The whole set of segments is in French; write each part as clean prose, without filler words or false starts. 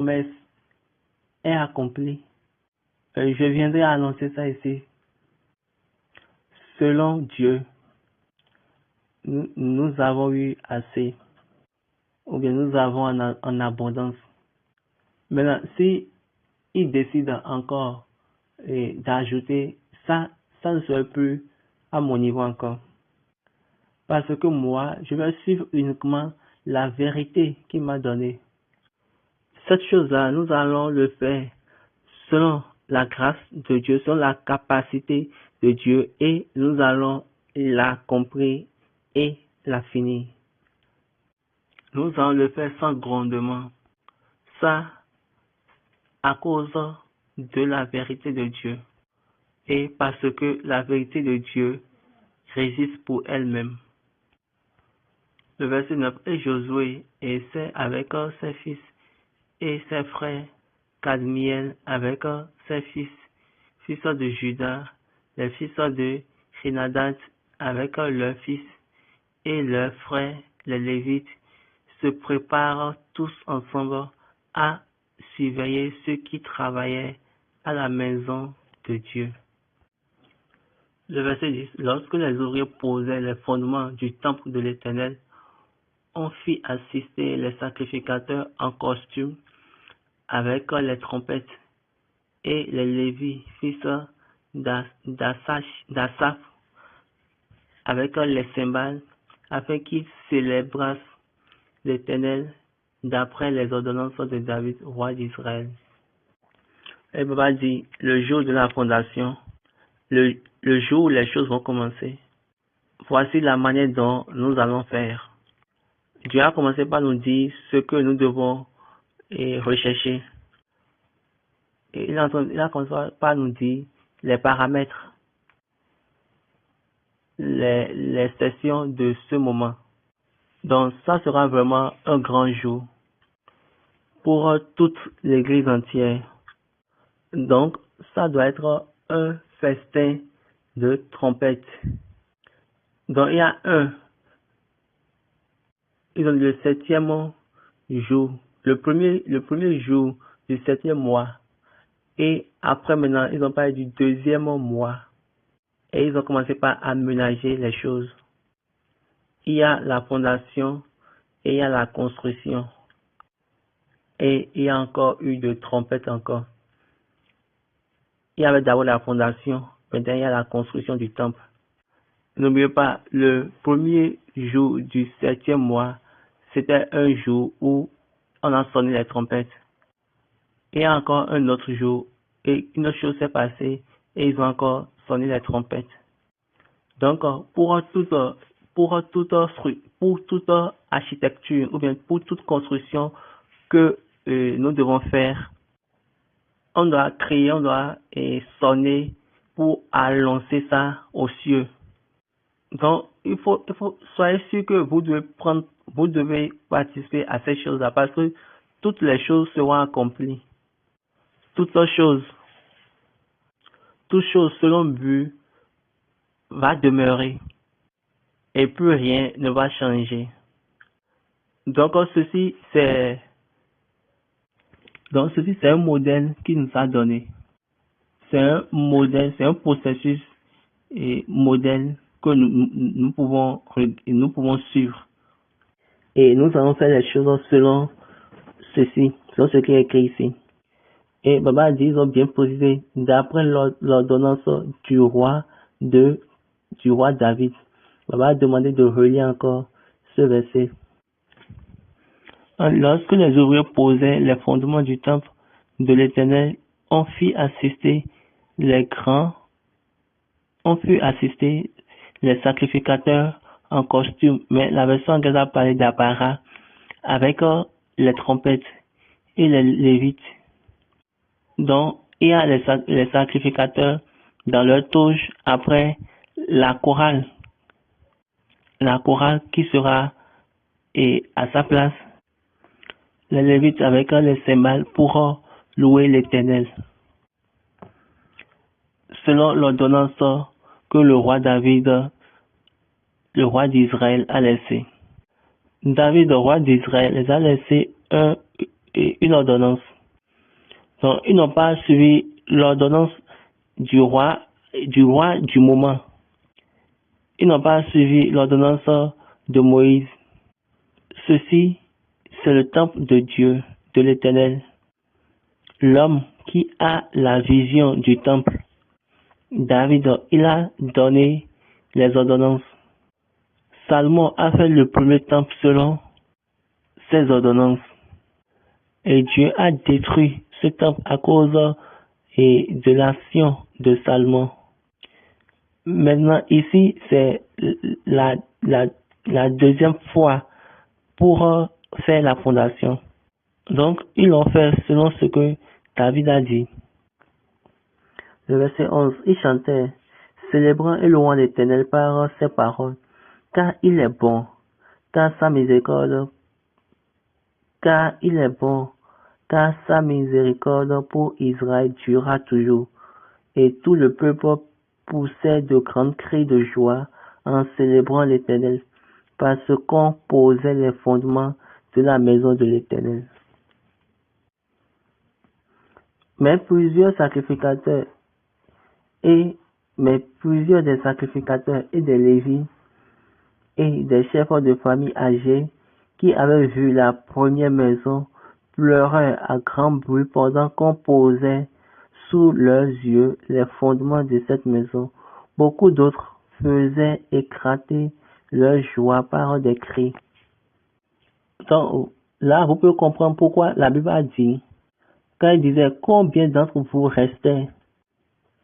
promesse est accomplie. Je viendrai annoncer ça ici. Selon Dieu, nous avons eu assez, ou bien nous avons en abondance. Maintenant, si il décide encore d'ajouter ça, ça ne serait plus à mon niveau encore. Parce que moi, je vais suivre uniquement la vérité qu'il m'a donnée. Cette chose-là, nous allons le faire selon la grâce de Dieu, selon la capacité de Dieu, et nous allons l'accomplir et la finir. Nous allons le faire sans grondement. Ça, à cause de la vérité de Dieu. Et parce que la vérité de Dieu résiste pour elle-même. Le verset 9. Et Josué essaie avec ses fils et ses frères, Kadmiel avec ses fils de Juda, les fils de Chénadat avec leurs fils et leurs frères, les Lévites, se préparent tous ensemble à surveiller ceux qui travaillaient à la maison de Dieu. Le verset 10. Lorsque les ouvriers posaient les fondements du temple de l'Éternel, on fit assister les sacrificateurs en costume avec les trompettes et les Lévis, fils d'Asaph, avec les cymbales, afin qu'ils célébrassent l'Éternel d'après les ordonnances de David, roi d'Israël. Et Papa dit, le jour de la fondation, le jour où les choses vont commencer, voici la manière dont nous allons faire. Dieu a commencé par nous dire ce que nous devons rechercher. Et il a commencé par nous dire les paramètres, les sessions de ce moment. Donc ça sera vraiment un grand jour pour toute l'église entière. Donc ça doit être un festin de trompettes. Donc il y a ils ont le 7e jour, le premier jour du 7e mois. Et après maintenant, ils ont parlé du 2e mois. Et ils ont commencé par aménager les choses. Il y a la fondation et il y a la construction. Et il y a encore eu de trompettes encore. Il y avait d'abord la fondation, maintenant il y a la construction du temple. N'oubliez pas, le premier jour du 7e mois, c'était un jour où on a sonné les trompettes. Il y a encore un autre jour, et une autre chose s'est passée, et ils ont encore sonné les trompettes. Donc, pour toute architecture, ou bien pour toute construction que nous devons faire, on doit créer, on doit sonner pour annoncer ça aux cieux. Donc, il faut soyez sûr que vous devez participer à ces choses-là, parce que toutes les choses seront accomplies. Toute chose selon but va demeurer et plus rien ne va changer. Donc ceci c'est un modèle qu'il nous a donné. C'est un modèle, c'est un processus et modèle que nous pouvons suivre. Et nous allons faire les choses selon ceci, selon ce qui est écrit ici. Et Baba dit, ils ont bien posé d'après l'ordonnance du roi David. Baba a demandé de relire encore ce verset. Lorsque les ouvriers posaient les fondements du temple de l'Éternel, on fit assister les sacrificateurs en costume, mais la version anglaise a parlé d'apparat avec les trompettes et les lévites. Donc, il y a les sacrificateurs dans leur touche après la chorale qui sera à sa place, les Lévites avec les cymbales pour louer l'Éternel. Selon l'ordonnance que le roi David, le roi d'Israël, a laissé. David, le roi d'Israël, les a laissé une ordonnance. Donc, ils n'ont pas suivi l'ordonnance du roi du moment. Ils n'ont pas suivi l'ordonnance de Moïse. Ceci, c'est le temple de Dieu, de l'Éternel. L'homme qui a la vision du temple, David, il a donné les ordonnances. Salomon a fait le premier temple selon ses ordonnances. Et Dieu a détruit ce temple à cause de l'action de Salomon. Maintenant, ici, c'est la deuxième fois pour faire la fondation. Donc, ils l'ont fait selon ce que David a dit. Le verset 11, il chantait, célébrant et louant l'Éternel par ses paroles, car il est bon, car sa miséricorde pour Israël durera toujours. Et tout le peuple poussait de grands cris de joie en célébrant l'Éternel, parce qu'on posait les fondements de la maison de l'Éternel. Mais plusieurs des sacrificateurs et des Lévites et des chefs de famille âgés qui avaient vu la première maison pleuraient à grand bruit pendant qu'on posait sous leurs yeux les fondements de cette maison. Beaucoup d'autres faisaient éclater leur joie par des cris. Donc là, vous pouvez comprendre pourquoi la Bible a dit, quand il disait combien d'entre vous restaient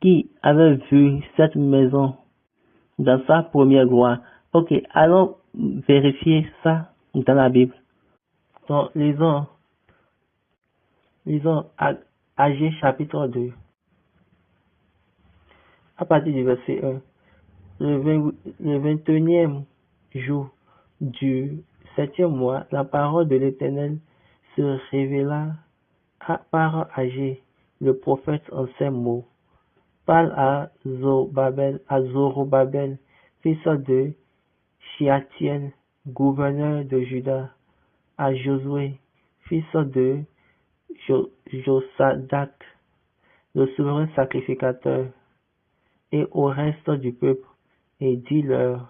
qui avaient vu cette maison dans sa première gloire. Ok, allons vérifier ça dans la Bible. Donc, lisons Agé chapitre 2. À partir du verset 1. Le 21e jour du 7e mois, la parole de l'Éternel se révéla par Agé, le prophète en ces mots. Parle à Zorobabel, fils de Shealtiel, gouverneur de Juda, à Josué, fils de Josadak, le souverain sacrificateur, et au reste du peuple, et dis-leur.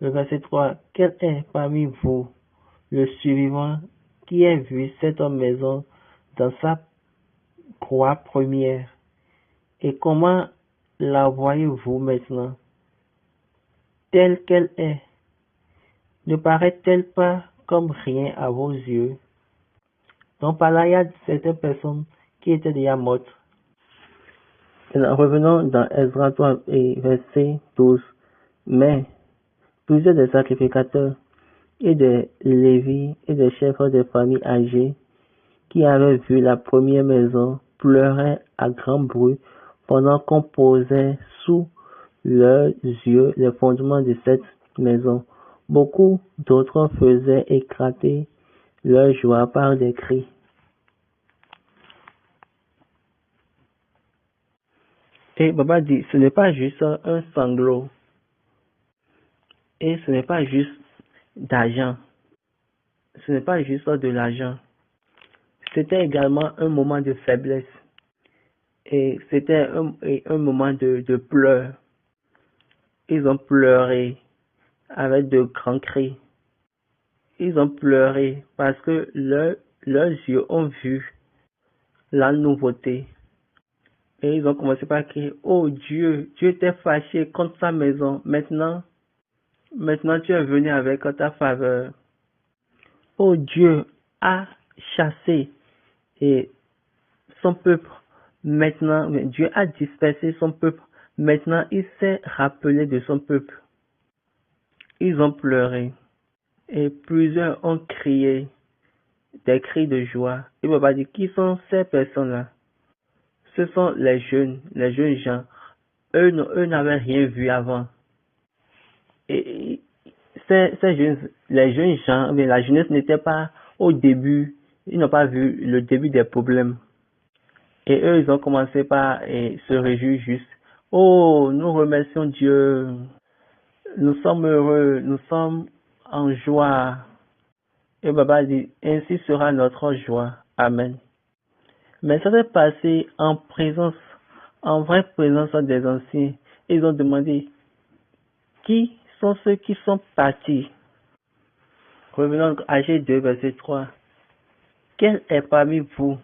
Le verset 3. Quel est parmi vous le survivant qui ait vu cette maison dans sa croix première? Et comment la voyez-vous maintenant, telle qu'elle est? Ne paraît-elle pas comme rien à vos yeux? Donc par là, il y a certaines personnes qui étaient déjà mortes. Revenons dans Ezra 3 et verset 12. Mais plusieurs des sacrificateurs et des Lévites et des chefs de famille âgés qui avaient vu la première maison pleuraient à grand bruit pendant qu'on posait sous leurs yeux les fondements de cette maison. Beaucoup d'autres faisaient éclater leur joie par des cris. Et Baba dit, ce n'est pas juste un sanglot. Et ce n'est pas juste d'argent. Ce n'est pas juste de l'argent. C'était également un moment de faiblesse. Et c'était un moment de pleurs. Ils ont pleuré avec de grands cris. Ils ont pleuré parce que leurs yeux ont vu la nouveauté. Et ils ont commencé par crier, oh Dieu, tu étais fâché contre sa maison. Maintenant tu es venu avec ta faveur. Oh Dieu a chassé son peuple. Maintenant, Dieu a dispersé son peuple. Maintenant, il s'est rappelé de son peuple. Ils ont pleuré. Et plusieurs ont crié des cris de joie. Il ne va pas dire qui sont ces personnes-là. Ce sont les jeunes gens. Eux n'avaient rien vu avant. Et les jeunes gens, mais la jeunesse n'était pas au début. Ils n'ont pas vu le début des problèmes. Et eux, ils ont commencé par se réjouir juste. Oh, nous remercions Dieu. Nous sommes heureux. Nous sommes en joie. Et Baba dit, ainsi sera notre joie. Amen. Mais ça s'est passé en vraie présence des anciens. Ils ont demandé, qui sont ceux qui sont partis? Revenons à G2, verset 3. Quel est parmi vous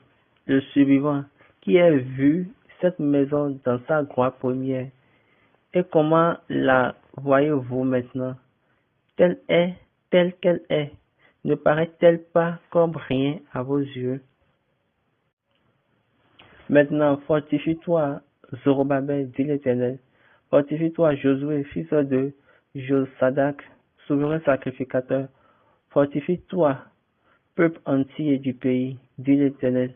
le survivant qui a vu cette maison dans sa gloire première? Et comment la voyez-vous maintenant? Telle qu'elle est, ne paraît-elle pas comme rien à vos yeux? Maintenant, fortifie-toi, Zorobabel, dit l'Éternel. Fortifie-toi, Josué, fils de Josadak, souverain sacrificateur. Fortifie-toi, peuple entier du pays, dit l'Éternel,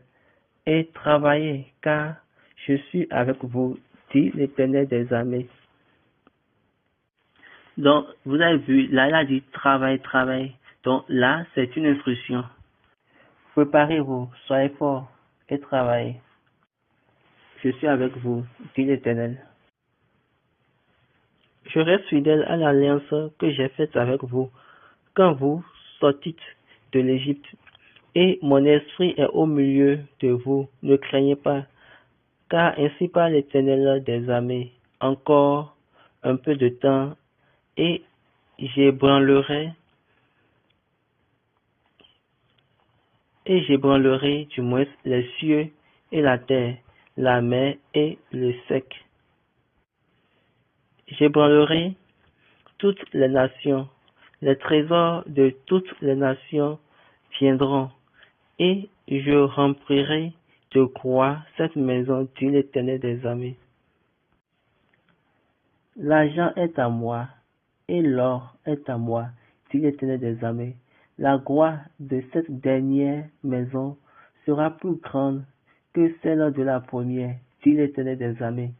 et travaillez, car je suis avec vous, dit l'Éternel des armées. Donc, vous avez vu, là, il a dit travail, travail. Donc, là, c'est une instruction. Préparez-vous, soyez forts et travaillez. Je suis avec vous, dit l'Éternel. Je reste fidèle à l'alliance que j'ai faite avec vous quand vous sortîtes de l'Égypte. Et mon esprit est au milieu de vous. Ne craignez pas, car ainsi parle l'Éternel des armées. Encore un peu de temps, et j'ébranlerai du moins les cieux et la terre, la mer et le sec. J'ébranlerai toutes les nations, les trésors de toutes les nations viendront, et je remplirai de gloire cette maison, dit l'Éternel des armées. L'argent est à moi, et l'or est à moi, dit l'Éternel des armées. La gloire de cette dernière maison sera plus grande que celle de la première, dit l'Éternel des armées.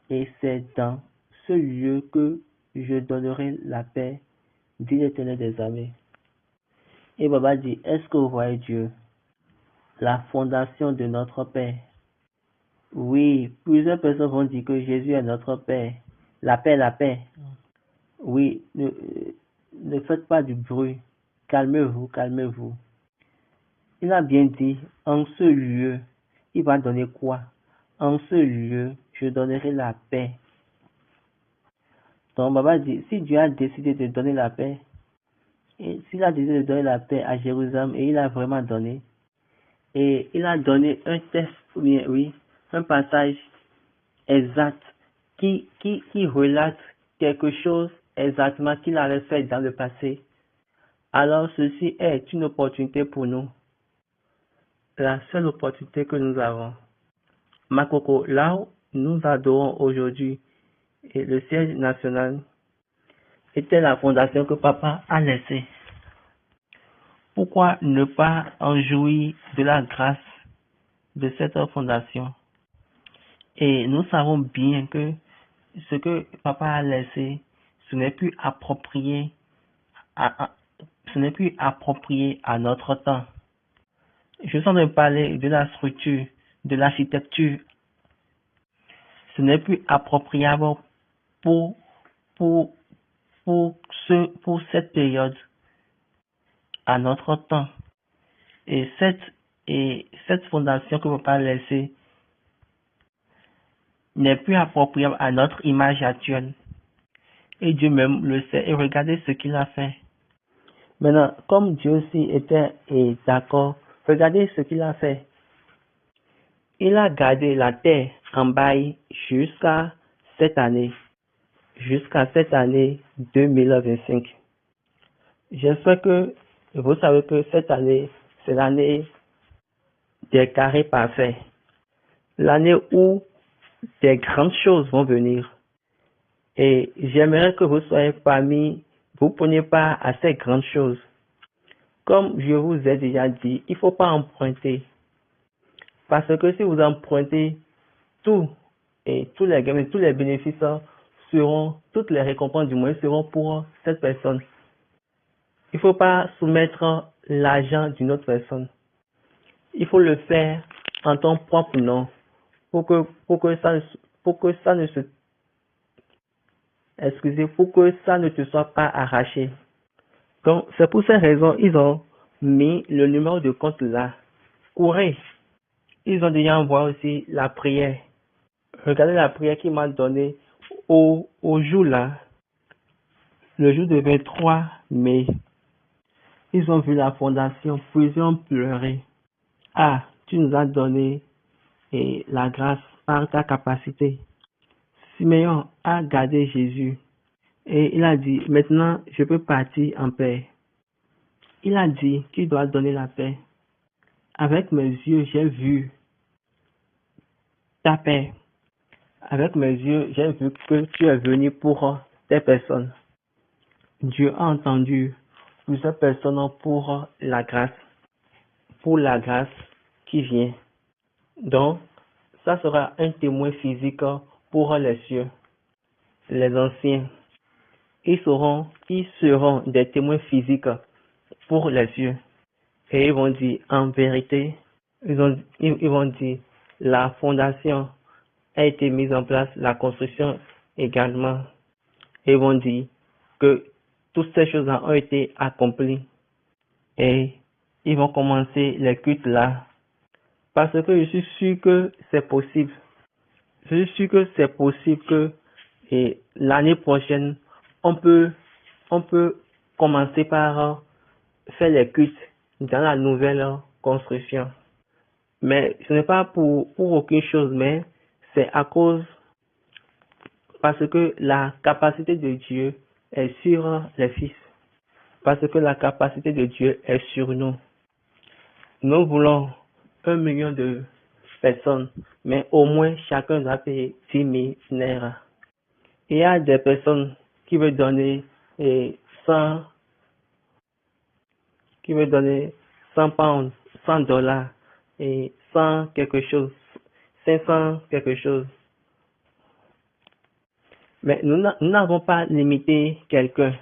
Et c'est dans ce lieu que je donnerai la paix, dit l'Éternel des armées. Et Baba dit, est-ce que vous voyez Dieu? La fondation de notre Père. Oui, plusieurs personnes vont dire que Jésus est notre Père. La paix, la paix. Oui, ne faites pas du bruit. Calmez-vous, calmez-vous. Il a bien dit, en ce lieu, il va donner quoi? En ce lieu, je donnerai la paix. Donc, Baba dit, si Dieu a décidé de donner la paix, et s'il a décidé de donner la paix à Jérusalem, et il a vraiment donné, et il a donné un texte, oui, un passage exact qui relate quelque chose exactement qu'il avait fait dans le passé. Alors ceci est une opportunité pour nous. La seule opportunité que nous avons. Makoko, là où nous adorons aujourd'hui, et le siège national était la fondation que papa a laissée. Pourquoi ne pas en jouir de la grâce de cette fondation? Et nous savons bien que ce que papa a laissé, ce n'est plus approprié à notre temps. Je suis en train de parler de la structure, de l'architecture. Ce n'est plus appropriable pour cette période, à notre temps. Et cette fondation que papa a laissée n'est plus appropriable à notre image actuelle. Et Dieu même le sait, et regardez ce qu'il a fait. Maintenant, comme Dieu aussi était d'accord, regardez ce qu'il a fait. Il a gardé la terre en bail jusqu'à cette année 2025. J'espère que vous savez que cette année, c'est l'année des carrés parfaits. L'année où des grandes choses vont venir. Et j'aimerais que vous soyez vous preniez part à ces grandes choses. Comme je vous ai déjà dit, il ne faut pas emprunter. Parce que si vous empruntez, tous les bénéfices toutes les récompenses du moins seront pour cette personne. Il ne faut pas soumettre l'argent d'une autre personne. Il faut le faire en ton propre nom pour que ça ne te soit pas arraché. Donc, c'est pour ces raisons, ils ont mis le numéro de compte là. Courez ils ont déjà envoyé aussi la prière. Regardez la prière qu'il m'a donnée au jour là, le jour du 23 mai. Ils ont vu la fondation, puis ils ont pleuré. Ah, tu nous as donné la grâce par ta capacité. Simeon a gardé Jésus et il a dit, maintenant je peux partir en paix. Il a dit qu'il doit donner la paix. Avec mes yeux, j'ai vu ta paix. Avec mes yeux, j'ai vu que tu es venu pour tes personnes. Dieu a entendu plusieurs personnes pour la grâce qui vient. Donc, ça sera un témoin physique pour les cieux. Les anciens, ils seront des témoins physiques pour les cieux. Et ils vont dire, en vérité, ils vont dire, la fondation a été mise en place, la construction également. Et ils vont dire que toutes ces choses-là ont été accomplies. Et ils vont commencer les cultes là. Parce que je suis sûr que c'est possible. Je suis sûr que c'est possible que l'année prochaine, on peut commencer par faire les cultes dans la nouvelle construction. Mais ce n'est pas pour aucune chose, mais c'est parce que la capacité de Dieu est sur les fils. Parce que la capacité de Dieu est sur nous. Nous voulons 1 million de personnes, mais au moins chacun doit payer 10 000 naira. Il y a des personnes qui veulent donner 100 pounds, 100 dollars et 100 quelque chose, 500 quelque chose. Mais nous n'avons pas limité quelqu'un.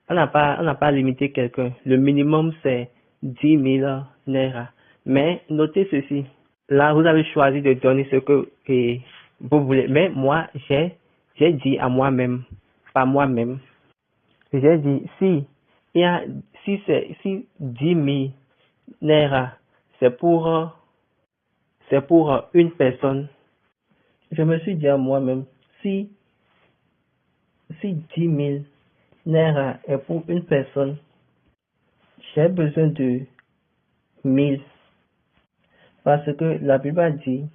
On n'a pas limité quelqu'un. Le minimum c'est 10 000 naira. Mais notez ceci. Là, vous avez choisi de donner ce que vous voulez. Mais moi, j'ai dit à moi-même, pas moi-même. J'ai dit, si 10 000 naira, c'est pour une personne. Je me suis dit à moi-même, si 10 000 naira est pour une personne, j'ai besoin de 1000. Parce que la Bible dit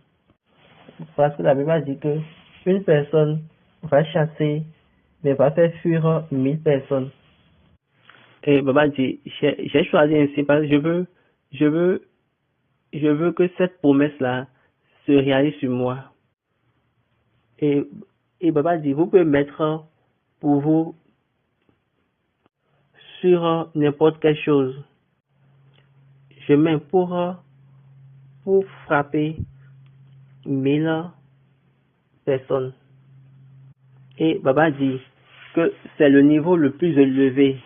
que une personne va chasser, mais va faire fuir 1000 personnes. Et Baba dit, j'ai choisi ainsi parce que je veux que cette promesse-là se réalise sur moi. Et Baba dit, vous pouvez mettre pour vous sur n'importe quelle chose. Je mets pour frapper 1000 personnes. Et Baba dit que c'est le niveau le plus élevé.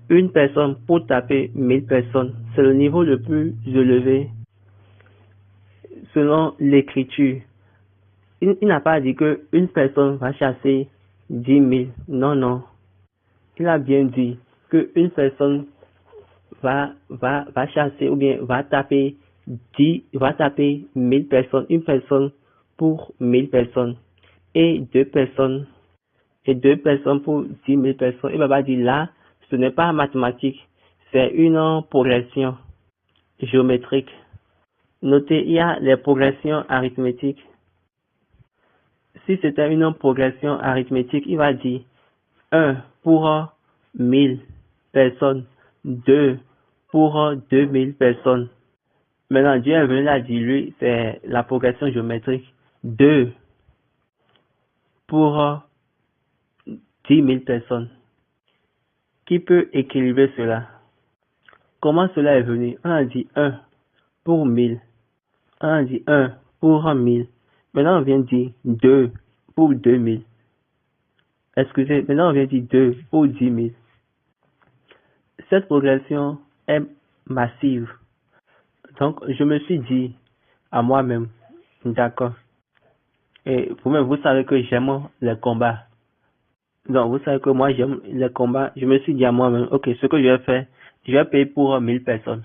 Une personne pour taper 1000 personnes. C'est le niveau le plus élevé selon l'écriture. Il n'a pas dit que une personne va chasser 10 000. Non, non. Il a bien dit que une personne va chasser ou bien va taper 1000 personnes. Une personne pour 1000 personnes. Et deux personnes pour 10 000 personnes. Et Baba dit là, ce n'est pas mathématique, c'est une progression géométrique. Notez, il y a les progressions arithmétiques. Si c'était une progression arithmétique, il va dire 1 pour 1000 personnes, 2 pour 2000 personnes. Maintenant, Dieu est venu là dire, lui, c'est la progression géométrique. 2 pour 10 000 personnes. Qui peut équilibrer cela? Comment cela est venu? On a dit 1 pour 1000. On a dit 1 pour 1000. Maintenant, on vient dire 2 pour 2000. Excusez, maintenant, on vient dire 2 pour 10 000. Cette progression est massive. Donc, je me suis dit à moi-même, d'accord. Et vous-même, vous savez que j'aime les combats. Donc, vous savez que moi, j'aime les combats. Je me suis dit à moi-même, ok, ce que je vais faire, je vais payer pour 1000 personnes.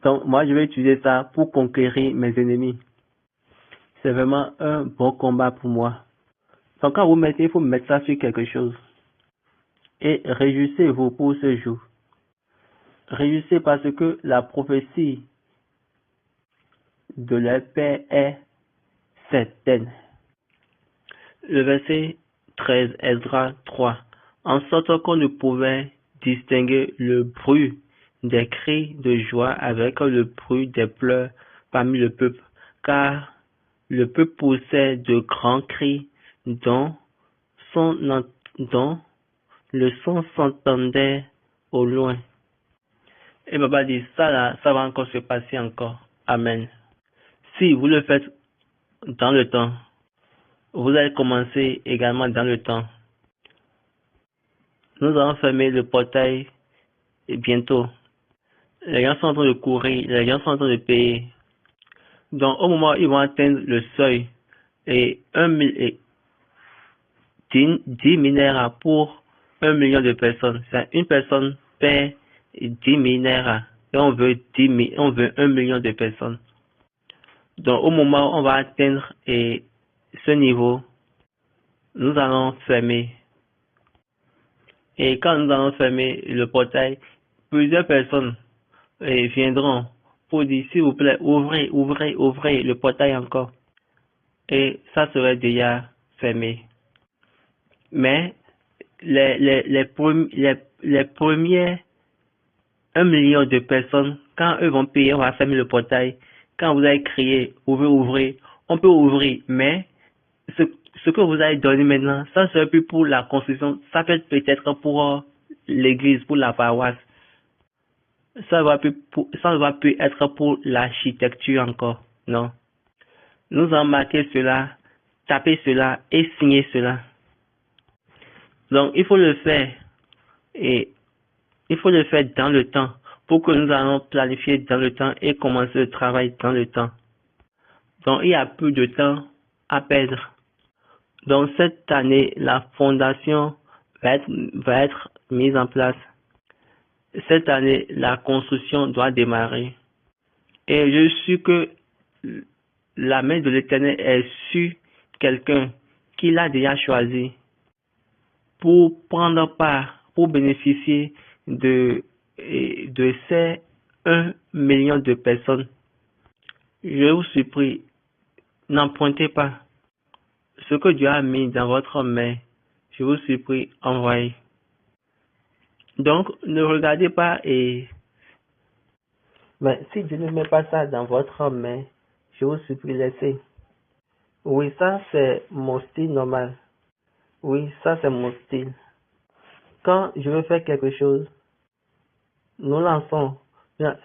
Donc, moi, je vais utiliser ça pour conquérir mes ennemis. C'est vraiment un bon combat pour moi. Donc, quand vous mettez, il faut mettre ça sur quelque chose. Et réjouissez-vous pour ce jour. Réjouissez parce que la prophétie de leur Père est certaine. Le verset 13, Esdras 3. En sorte qu'on ne pouvait distinguer le bruit des cris de joie avec le bruit des pleurs parmi le peuple, car le peuple poussait de grands cris dont le son s'entendait au loin. Et Baba dit, ça là, ça va encore se passer encore. Amen. Si vous le faites dans le temps, vous allez commencer également dans le temps. Nous allons fermer le portail bientôt. Les gens sont en train de courir, les gens sont en train de payer. Donc, au moment où ils vont atteindre le seuil, et 10 minères pour 1 million de personnes. Une personne paie 10 minères et on veut 1 million de personnes. Donc, au moment où on va atteindre ce niveau, nous allons fermer. Et quand nous allons fermer le portail, plusieurs personnes viendront pour dire, s'il vous plaît, ouvrez le portail encore. Et ça serait déjà fermé. Mais les premiers 1 million de personnes, quand eux vont payer, on va fermer le portail. Quand vous avez crié, ouvrez, on peut ouvrir, mais ce que vous allez donner maintenant, ça ne sera plus pour la construction, ça peut être peut-être pour l'église, pour la paroisse. Ça ne va plus être pour l'architecture encore, non. Nous allons marquer cela, taper cela et signer cela. Donc, il faut le faire et il faut le faire dans le temps pour que nous allons planifier dans le temps et commencer le travail dans le temps. Donc, il y a peu de temps à perdre. Donc, cette année, la fondation va être mise en place. Cette année, la construction doit démarrer. Et je suis que la main de l'Éternel est sur quelqu'un qui l'a déjà choisi pour prendre part, pour bénéficier de ces 1 million de personnes. Je vous supplie, n'empruntez pas. Ce que Dieu a mis dans votre main, je vous supplie, envoyez. Donc, ne regardez pas mais si Dieu ne met pas ça dans votre main, je vous supplie, laissez. Oui, ça c'est mon style normal. Oui, ça c'est mon style. Quand je veux faire quelque chose, nous lançons.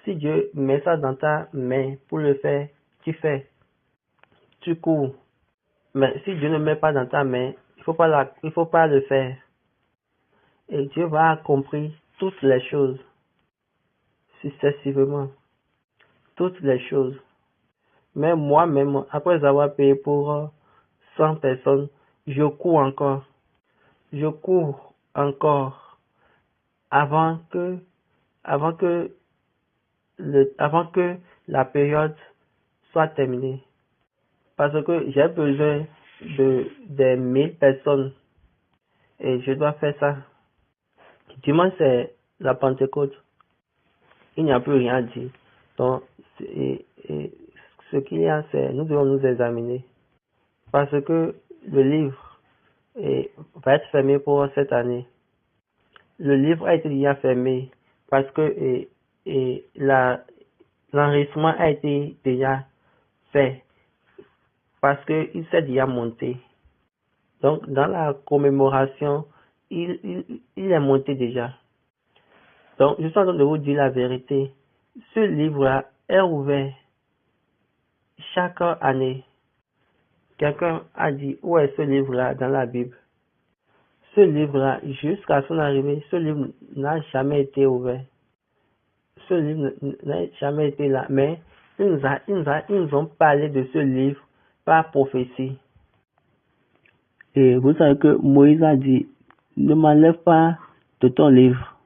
Si Dieu met ça dans ta main pour le faire, tu fais. Tu cours. Mais si Dieu ne met pas dans ta main, il faut pas le faire. Et Dieu va accomplir toutes les choses successivement. Toutes les choses. Mais moi-même, après avoir payé pour 100 personnes, je cours encore. Je cours encore avant que la période soit terminée. Parce que j'ai besoin des 1000 personnes et je dois faire ça. Dimanche, c'est la Pentecôte. Il n'y a plus rien à dire. Donc, ce qu'il y a, c'est nous devons nous examiner. Parce que le livre va être fermé pour cette année. Le livre a été déjà fermé parce que l'enregistrement a été déjà fait. Parce qu'il s'est déjà monté. Donc, dans la commémoration, il est monté déjà. Donc, je suis en train de vous dire la vérité. Ce livre-là est ouvert chaque année. Quelqu'un a dit, où est ce livre-là dans la Bible? Ce livre-là, jusqu'à son arrivée, ce livre n'a jamais été ouvert. Ce livre n'a jamais été là. Mais ils nous ont parlé de ce livre par prophétie. Et vous savez que Moïse a dit, ne m'enlève pas de ton livre.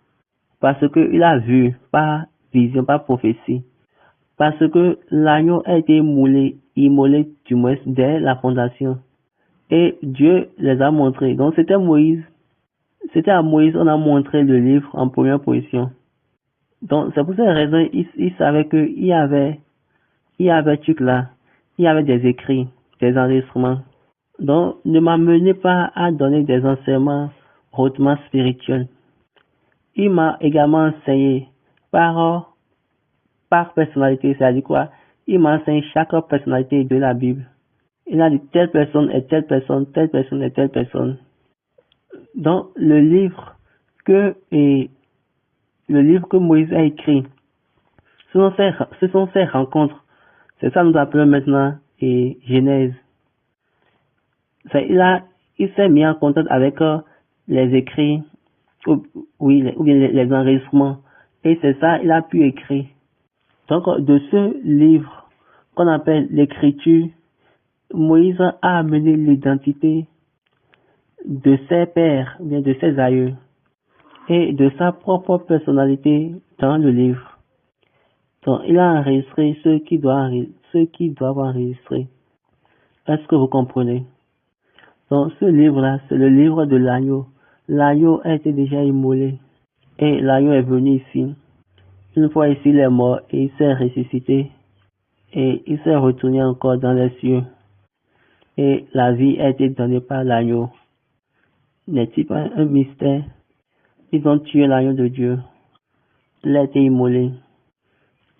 Parce qu'il a vu par vision, par prophétie. Parce que l'agneau a été immolé du moins dès la fondation. Et Dieu les a montrés. Donc c'était Moïse. C'était à Moïse on a montré le livre en première position. Donc c'est pour cette raison il savait qu'il y avait truc là. Il y avait des écrits, des enregistrements. Donc ne m'amenez pas à donner des enseignements hautement spirituels. Il m'a également enseigné par personnalité, c'est-à-dire quoi? Il m'a enseigné chaque personnalité de la Bible. Il a dit telle personne est telle personne, telle personne est telle personne. Donc le livre que Moïse a écrit, ce sont ces rencontres. C'est ça que nous appelons maintenant Genèse. Il s'est mis en contact avec les écrits, ou bien les enregistrements. Et c'est ça, il a pu écrire. Donc, de ce livre qu'on appelle l'écriture, Moïse a amené l'identité de ses pères, bien de ses aïeux, et de sa propre personnalité dans le livre. Donc, il a enregistré ceux qui doivent enregistrer. Est-ce que vous comprenez? Donc, ce livre-là, c'est le livre de l'agneau. L'agneau a été déjà immolé. Et l'agneau est venu ici. Une fois ici, il est mort et il s'est ressuscité. Et il s'est retourné encore dans les cieux. Et la vie a été donnée par l'agneau. N'est-il pas un mystère? Ils ont tué l'agneau de Dieu. Il a été immolé.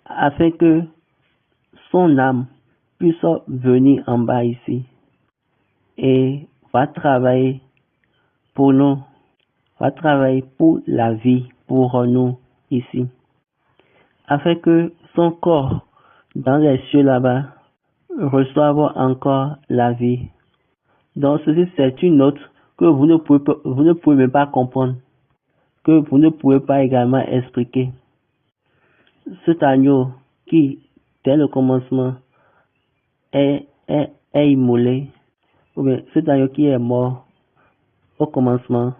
Afin que son âme puisse venir en bas ici. Et va travailler pour nous. Va travailler pour la vie, pour nous ici. Afin que son corps dans les cieux là-bas reçoive encore la vie. Donc ceci c'est une note que vous ne pouvez même pas comprendre, que vous ne pouvez pas également expliquer. Cet agneau qui, dès le commencement, est immolé, ou bien cet agneau qui est mort au commencement,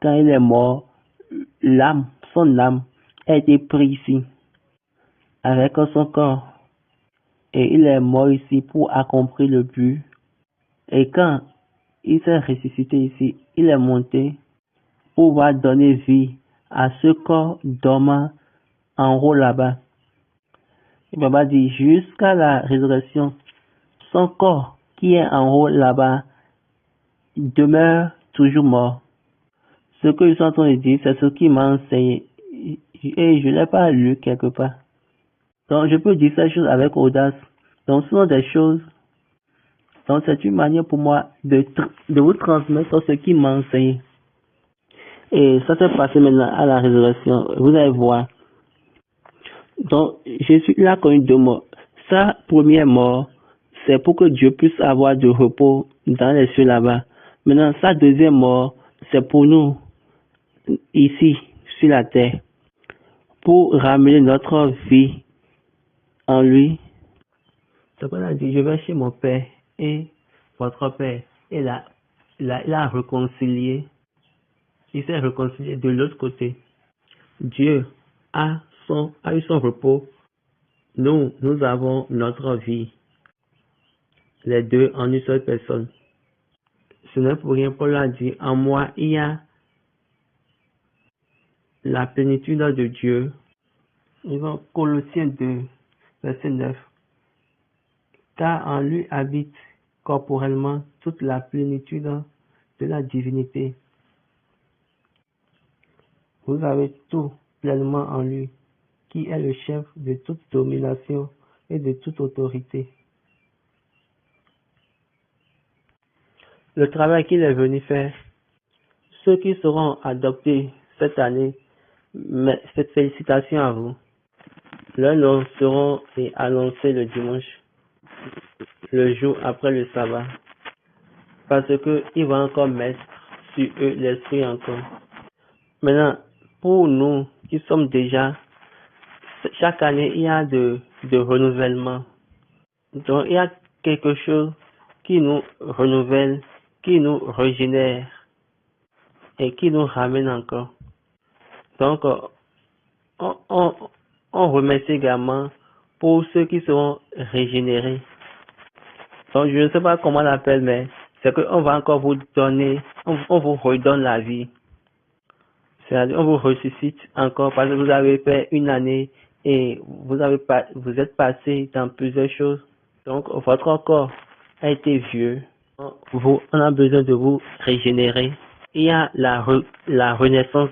quand il est mort, son âme a été prise ici avec son corps. Et il est mort ici pour accomplir le but. Et quand il s'est ressuscité ici, il est monté pour pouvoir donner vie à ce corps dormant en haut là-bas. Et Baba dit, jusqu'à la résurrection, son corps qui est en haut là-bas demeure toujours mort. Ce que je suis en train de dire, c'est ce qui m'a enseigné. Et je ne l'ai pas lu quelque part. Donc je peux dire ces choses avec audace. Donc ce sont des choses. Donc c'est une manière pour moi de vous transmettre ce qui m'a enseigné. Et ça s'est passé maintenant à la résurrection. Vous allez voir. Donc Jésus il a connu deux morts. Sa première mort, c'est pour que Dieu puisse avoir du repos dans les cieux là-bas. Maintenant, sa deuxième mort, c'est pour nous, ici, sur la terre, pour ramener notre vie en lui. C'est qu'on a dit, je vais chez mon père et votre père. Et là, il a réconcilié. Il s'est réconcilié de l'autre côté. Dieu a eu son repos. Nous avons notre vie. Les deux en une seule personne. Ce n'est pour rien, Paul a dit, en moi, il y a la plénitude de Dieu. Colossiens 2, verset 9. Car en lui habite corporellement toute la plénitude de la divinité. Vous avez tout pleinement en lui, qui est le chef de toute domination et de toute autorité. Le travail qu'il est venu faire, ceux qui seront adoptés cette année, cette félicitation à vous. Leurs noms seront annoncés le dimanche, le jour après le sabbat, parce que il va encore mettre sur eux l'esprit encore. Maintenant, pour nous qui sommes déjà, chaque année il y a de renouvellement. Donc il y a quelque chose qui nous renouvelle, qui nous régénère et qui nous ramène encore. Donc on remercie également pour ceux qui seront régénérés. Donc, je ne sais pas comment on l'appelle, mais c'est qu'on va encore vous donner, on vous redonne la vie. C'est-à-dire, on vous ressuscite encore parce que vous avez fait une année et vous êtes passé dans plusieurs choses. Donc, votre corps a été vieux. On a besoin de vous régénérer. Il y a la renaissance.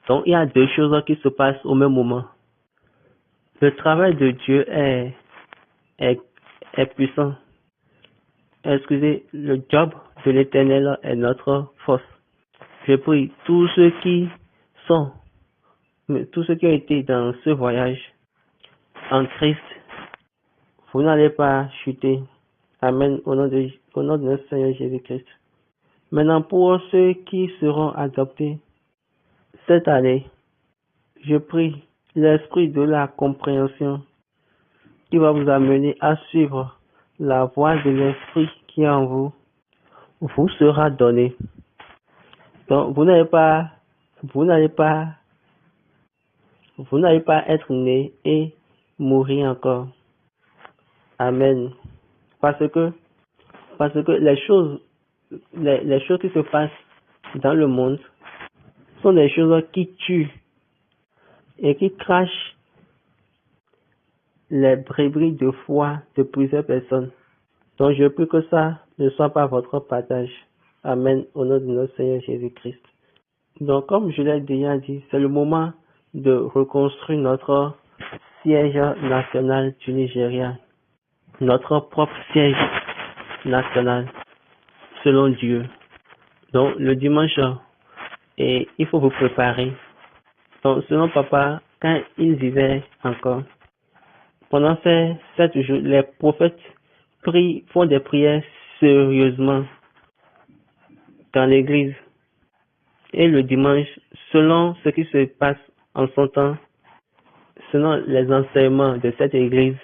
Donc, il y a deux choses qui se passent au même moment. Le travail de Dieu est puissant. Excusez, le job de l'Éternel est notre force. Je prie tous ceux qui ont été dans ce voyage en Christ, vous n'allez pas chuter. Amen, au nom de notre Seigneur Jésus-Christ. Maintenant, pour ceux qui seront adoptés cette année, je prie l'esprit de la compréhension qui va vous amener à suivre la voie de l'esprit qui est en vous, vous sera donné. Donc, vous n'allez pas être né et mourir encore. Amen. Parce que les choses qui se passent dans le monde sont des choses qui tuent et qui crachent les brebis de foi de plusieurs personnes. Donc je prie que ça ne soit pas votre partage. Amen, au nom de notre Seigneur Jésus-Christ. Donc comme je l'ai déjà dit, c'est le moment de reconstruire notre siège national du Nigeria. Notre propre siège national, selon Dieu. Donc le dimanche, et il faut vous préparer. Donc selon papa, quand il vivait encore, pendant ces 7 jours, les prophètes font des prières sérieusement dans l'église. Et le dimanche, selon ce qui se passe en son temps, selon les enseignements de cette église,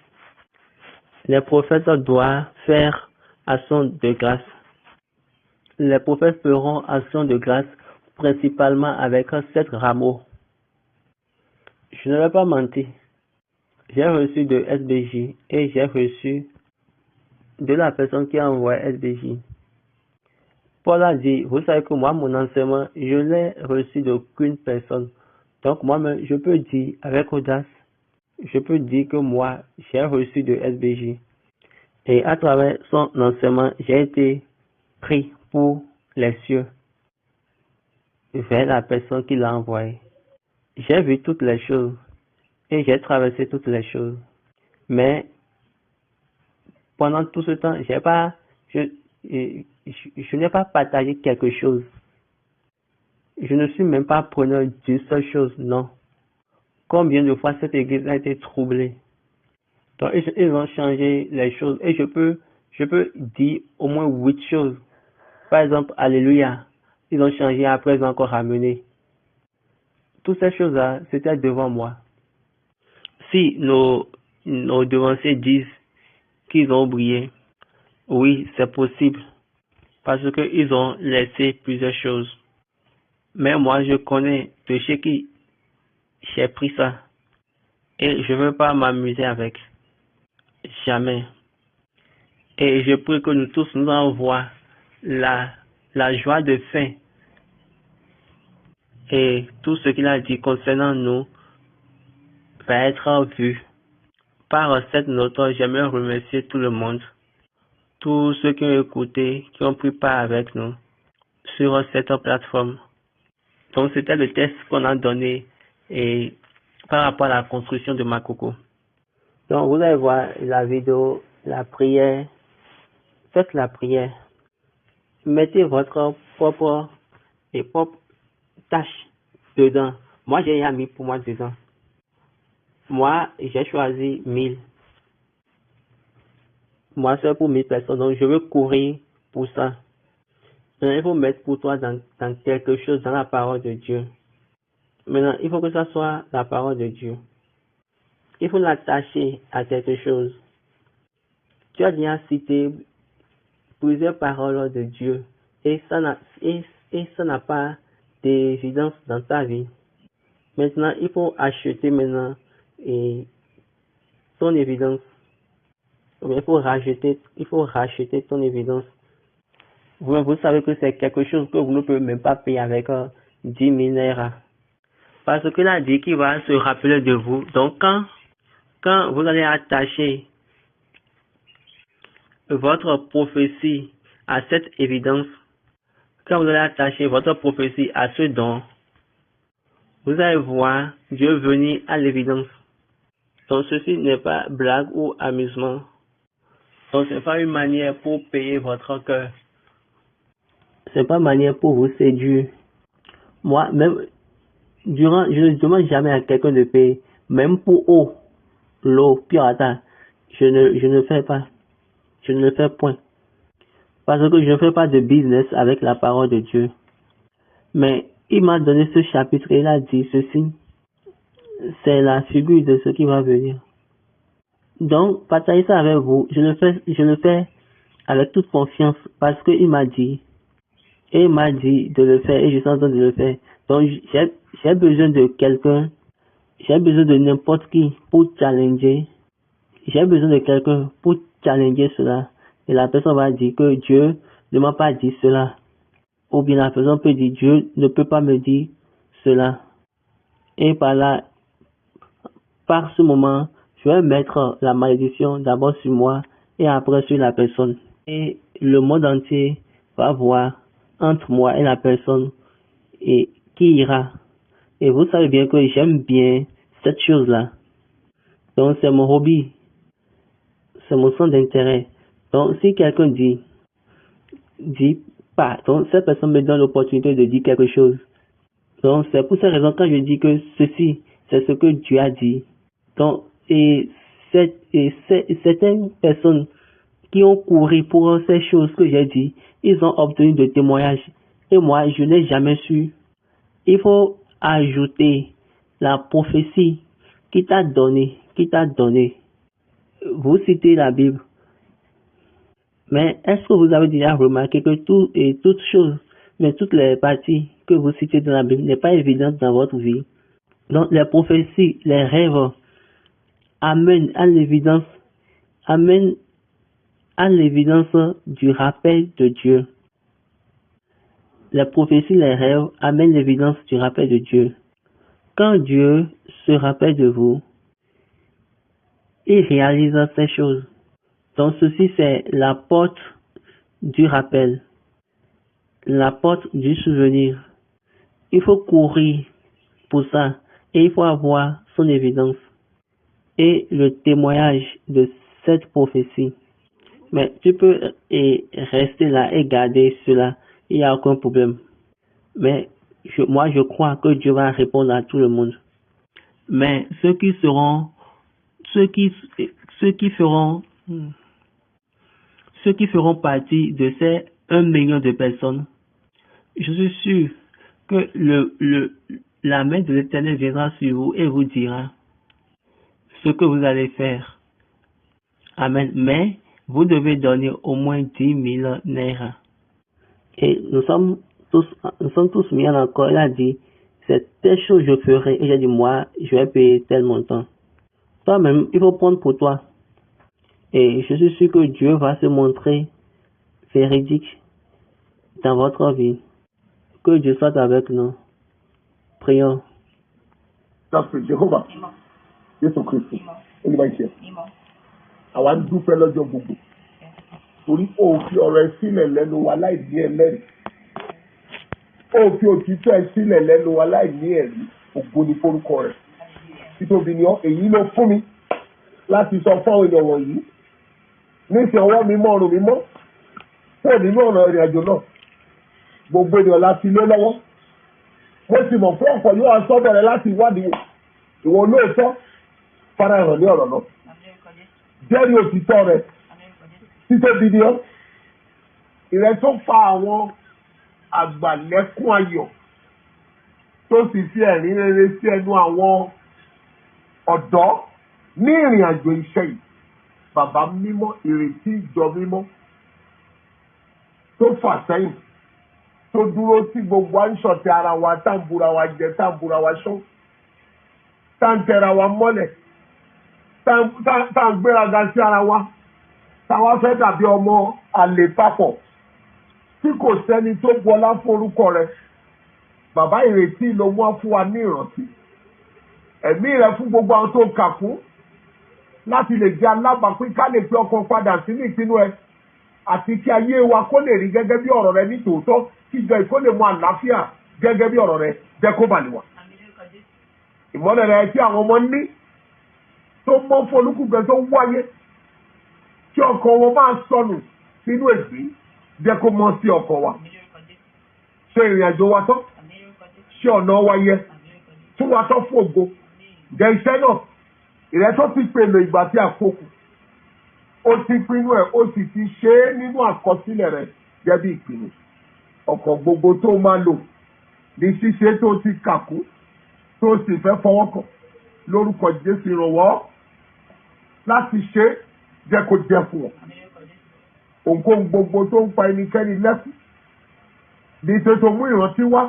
les prophètes doivent faire action de grâce. Les prophètes feront action de grâce principalement avec 7 rameaux. Je ne vais pas mentir. J'ai reçu de SBJ et j'ai reçu de la personne qui a envoyé SBJ. Paul a dit, vous savez que moi, mon enseignement, je l'ai reçu d'aucune personne. Donc moi-même, je peux dire avec audace, je peux dire que moi, j'ai reçu de SBJ. Et à travers son enseignement, j'ai été pris pour les cieux vers la personne qui l'a envoyé. J'ai vu toutes les choses et j'ai traversé toutes les choses. Mais pendant tout ce temps, je n'ai pas partagé quelque chose. Je ne suis même pas preneur d'une seule chose, non. Combien de fois cette église a été troublée. Donc, ils ont changé les choses et je peux dire au moins 8 choses. Par exemple, Alléluia. Ils ont changé, après ils ont encore ramené. Toutes ces choses-là, c'était devant moi. Si nos devanciers disent qu'ils ont oublié, oui, c'est possible. Parce qu'ils ont laissé plusieurs choses. Mais moi, je connais de chez qui j'ai pris ça. Et je ne veux pas m'amuser avec. Jamais. Et je prie que nous tous nous envoie la joie de fin. Et tout ce qu'il a dit concernant nous va être vu. Par cette note, j'aimerais remercier tout le monde. Tous ceux qui ont écouté, qui ont pris part avec nous sur cette plateforme. Donc c'était le test qu'on a donné et par rapport à la construction de Makoko. Donc vous allez voir la vidéo, la prière. Faites la prière. Mettez votre propre tâche dedans. Moi j'ai déjà mis pour moi dedans. Moi j'ai choisi 1000. Moi c'est pour 1000 personnes. Donc je veux courir pour ça. Il faut mettre pour toi dans quelque chose, dans la parole de Dieu. Maintenant, il faut que ça soit la parole de Dieu. Il faut l'attacher à quelque chose. Tu as déjà cité plusieurs paroles de Dieu et ça n'a pas d'évidence dans ta vie. Maintenant, il faut acheter maintenant et ton évidence. Il faut racheter ton évidence. Vous savez que c'est quelque chose que vous ne pouvez même pas payer avec 10 000 naira. Parce qu'il a dit qu'il va se rappeler de vous. Donc, quand vous allez attacher votre prophétie à cette évidence, quand vous allez attacher votre prophétie à ce don, vous allez voir Dieu venir à l'évidence. Donc, ceci n'est pas blague ou amusement. Donc, ce n'est pas une manière pour payer votre cœur. Ce n'est pas une manière pour vous séduire. Moi, même, je ne demande jamais à quelqu'un de payer. Même pour l'eau, pirata, je ne fais pas. Je ne le fais point. Parce que je ne fais pas de business avec la parole de Dieu. Mais il m'a donné ce chapitre et il a dit ceci. C'est la figure de ce qui va venir. Donc, partager ça avec vous, je le fais avec toute confiance parce qu'il m'a dit. Et il m'a dit de le faire et je suis en train de le faire. Donc, j'ai besoin de quelqu'un. J'ai besoin de n'importe qui pour challenger. J'ai besoin de quelqu'un pour challenger cela. Et la personne va dire que Dieu ne m'a pas dit cela. Ou bien la personne peut dire Dieu ne peut pas me dire cela. Et par ce moment, je vais mettre la malédiction d'abord sur moi et après sur la personne. Et le monde entier va voir entre moi et la personne et qui ira. Et vous savez bien que j'aime bien cette chose-là. Donc c'est mon hobby. C'est mon centre d'intérêt. Donc si quelqu'un dit pas, donc cette personne me donne l'opportunité de dire quelque chose. Donc c'est pour cette raison quand je dis que ceci, c'est ce que Dieu a dit. Donc, certaines personnes qui ont couru pour ces choses que j'ai dit, ils ont obtenu des témoignages. Et moi, je n'ai jamais su. Il faut ajouter la prophétie qui t'a donné. Vous citez la Bible. Mais est-ce que vous avez déjà remarqué que toutes les parties que vous citez dans la Bible n'est pas évidente dans votre vie? Donc, les prophéties, les rêves, amènent à l'évidence du rappel de Dieu. Les prophéties, les rêves amènent l'évidence du rappel de Dieu. Quand Dieu se rappelle de vous, il réalise ces choses. Donc ceci, c'est la porte du rappel, la porte du souvenir. Il faut courir pour ça et il faut avoir son évidence et le témoignage de cette prophétie. Mais tu peux rester là et garder cela, il n'y a aucun problème. Mais moi, je crois que Dieu va répondre à tout le monde. Mais ceux qui feront partie de ces 1 million de personnes, je suis sûr que la main de l'Éternel viendra sur vous et vous dira ce que vous allez faire. Amen. Mais vous devez donner au moins 10 000 naira. Et nous sommes tous mis en accord. Il a dit, c'est telle chose je ferai. Et j'ai dit, moi, je vais payer tel montant. Toi-même, il faut prendre pour toi. Et je suis sûr que Dieu va se montrer véridique dans votre vie. Que Dieu soit avec nous. Prions. Jehovah, Jésù Kristi, olùbá iṣẹ́. Àwa ń dúpẹ́ lọ́jọ́ gbogbo. Torí ó fi ọ̀rọ̀ ẹ sílẹ̀ lẹ́nu wa láì ní ẹlẹ́rìí. Ó fi òtítọ́ ẹ sílẹ̀ lẹ́nu wa láì ní ẹ̀rí. Ògo ni forúkọ rẹ̀. Títóbi ni èyí ló fún mi láti sọ fún àwọn èèyàn wọ̀nyí. Níṣẹ́ ọwọ́ mi mọ́ ọrùn mi mọ́. Fún nínú ọ̀nà ìrìn àjò náà. Gbogbo ènìyàn láti lé lọ́wọ́. Mo sì mọ̀ fún ọ̀pọ̀ yóò aṣọ bẹ̀rẹ̀ láti ìwádìí ìwọ olóòótọ́ fara hàn ní ọ̀rọ̀ náà. Jẹ́rìí òtítọ́ rẹ̀ títóbi ni ọ́. Ìrẹ́ tó fa àwọn àgbàlẹ́kún ayọ̀ tó sì fi ẹ̀rín rere sí ẹnu àwọn ọ̀dọ́ ní ìrìn àjò iṣẹ́ yìí. Bàbá mímọ́, ìrètí ìjọ mímọ́ tó fà sẹ́yìn. Tó dúró tí gbogbo à ń ṣọ̀tẹ̀ ara wa, tá ń bura wa jẹ, tá ń bura wa ṣọ́, tá ń tẹra wa mọ́lẹ̀. tá à ń gbéraga sí ara wa táwa fẹ́ dàbí ọmọ àlè papọ̀ tí kò sẹ́ni tó bọlá fún orúkọ rẹ̀. Bàbá ìrètí ló wá fún wa ní ìrántí ẹ̀mí rẹ̀ fún gbogbo àwọn tó kà fún láti lè jẹ́ alábàápín ká lè fi ọkàn padà sínú ìpinnu ẹ àti kí ayé wa kó lè rí gẹ́gẹ́ bí ọ̀rọ̀ rẹ ní tòótọ́ kí ìjọ ìkó lè mú àlàáfíà gẹ́gẹ́ bí ọ̀rọ̀ rẹ jẹ́ kó bà lè wà. Ìmọ́lẹ̀ rẹ tí àwọn ọmọ ní tó mọ́ fún olúkúgbẹ́ tó wáyé kí ọkàn wọn máa sọnù sínú èsì jẹ́ kó mọ́ sí ọkàn wa. Ṣe ìrìn àjò wa tán, ṣe ọ̀nà wa yẹ, tún wa tán fún ògo. Jẹ́ iṣẹ́ náà, ìrẹ́tọ́ ti pèlò ìgbà tí a fòkù. Ó ti pinnu ẹ̀, ó sì ti ṣe é nínú àkọsílẹ̀ rẹ̀ gẹ́gẹ́ bí ìpinnu. Ọkàn gbogbo tó máa lò ní ṣíṣe tó ti kàkú tó sì fẹ́ fọwọ́ kàn lórúkọ Jésù ìrànwọ́ láti ṣe jẹ́ kó jẹ́ fún wọn. Ohunkóhun gbogbo tó ń pa ẹnikẹ́ni lẹ́kùn ní tètò mú ìrántí wá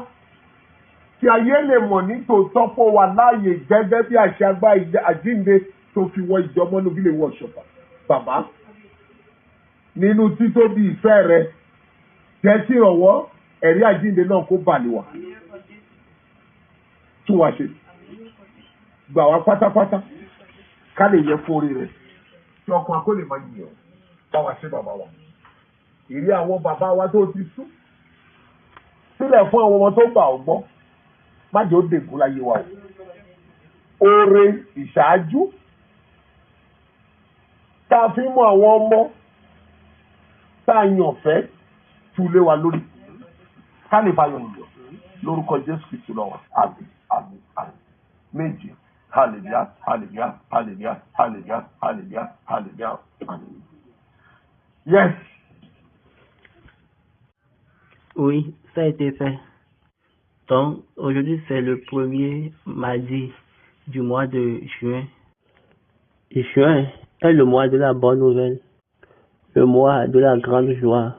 kí ayé lè mọ̀ ní tòótọ́ pọ̀ wà láàyè gẹ́gẹ́ bí àṣẹ agbá àjínde tó fi wọ ìjọmọ́nú bí lè wọ ṣọ̀fà. Bàbá nínú títóbi ìfẹ́ rẹ jẹ́ kí ìrànwọ́ ẹ̀rí àjínde náà kó bàlẹ̀ wá. Tún wá ṣe gbà wá pátápátá ká lè yẹ fún orí rẹ̀ tí ọkàn akó lè máa yìn ọ́ bá wa ṣe bàbá wa. Ìrí àwọn bàbá wa tó ti sú sílẹ̀ fún àwọn ọmọ tó gbà ọ́ gbọ́ má jẹ́ ó dègún láyé wa o. Oore ìṣáájú tá a fi mú àwọn ọmọ tá a yàn fẹ́ túlé wa lórí ká lè bá yọ nìyọ lórúkọ Jésù Kristu lọ́wọ́ àmín àmín àmín méje hallelujah hallelujah hallelujah hallelujah hallelujah hallelujah amen. Yes. Oui, ça a été fait. Donc, aujourd'hui, c'est le premier mardi du mois de juin. Juin est le mois de la bonne nouvelle, le mois de la grande joie.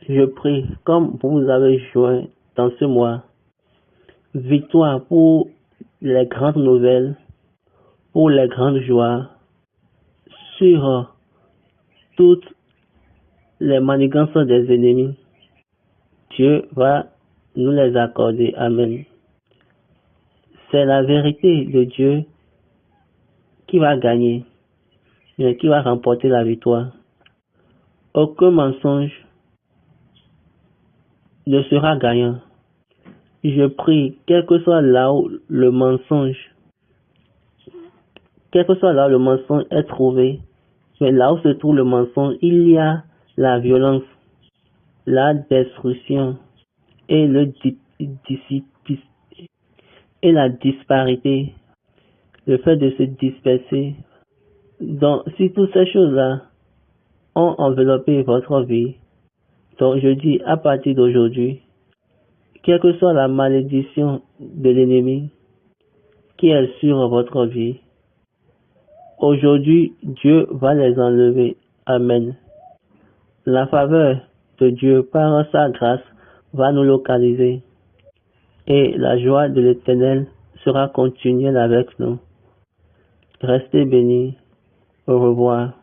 Je prie, comme vous avez joint dans ce mois, victoire pour les grandes nouvelles, pour les grandes joies, sur toutes les manigances des ennemis. Dieu va nous les accorder. Amen. C'est la vérité de Dieu qui va gagner, qui va remporter la victoire. Aucun mensonge ne sera gagnant. Je prie, quel que soit là où le mensonge, est trouvé, mais là où se trouve le mensonge, il y a la violence, la destruction et la disparité, le fait de se disperser. Donc, si toutes ces choses-là ont enveloppé votre vie, donc je dis à partir d'aujourd'hui, quelle que soit la malédiction de l'ennemi qui est sur votre vie, aujourd'hui, Dieu va les enlever. Amen. La faveur de Dieu par sa grâce va nous localiser et la joie de l'Éternel sera continuelle avec nous. Restez bénis. Au revoir.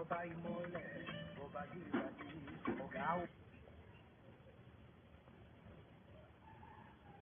Ọba ìmọ̀lẹ̀, ọba yìí, ọba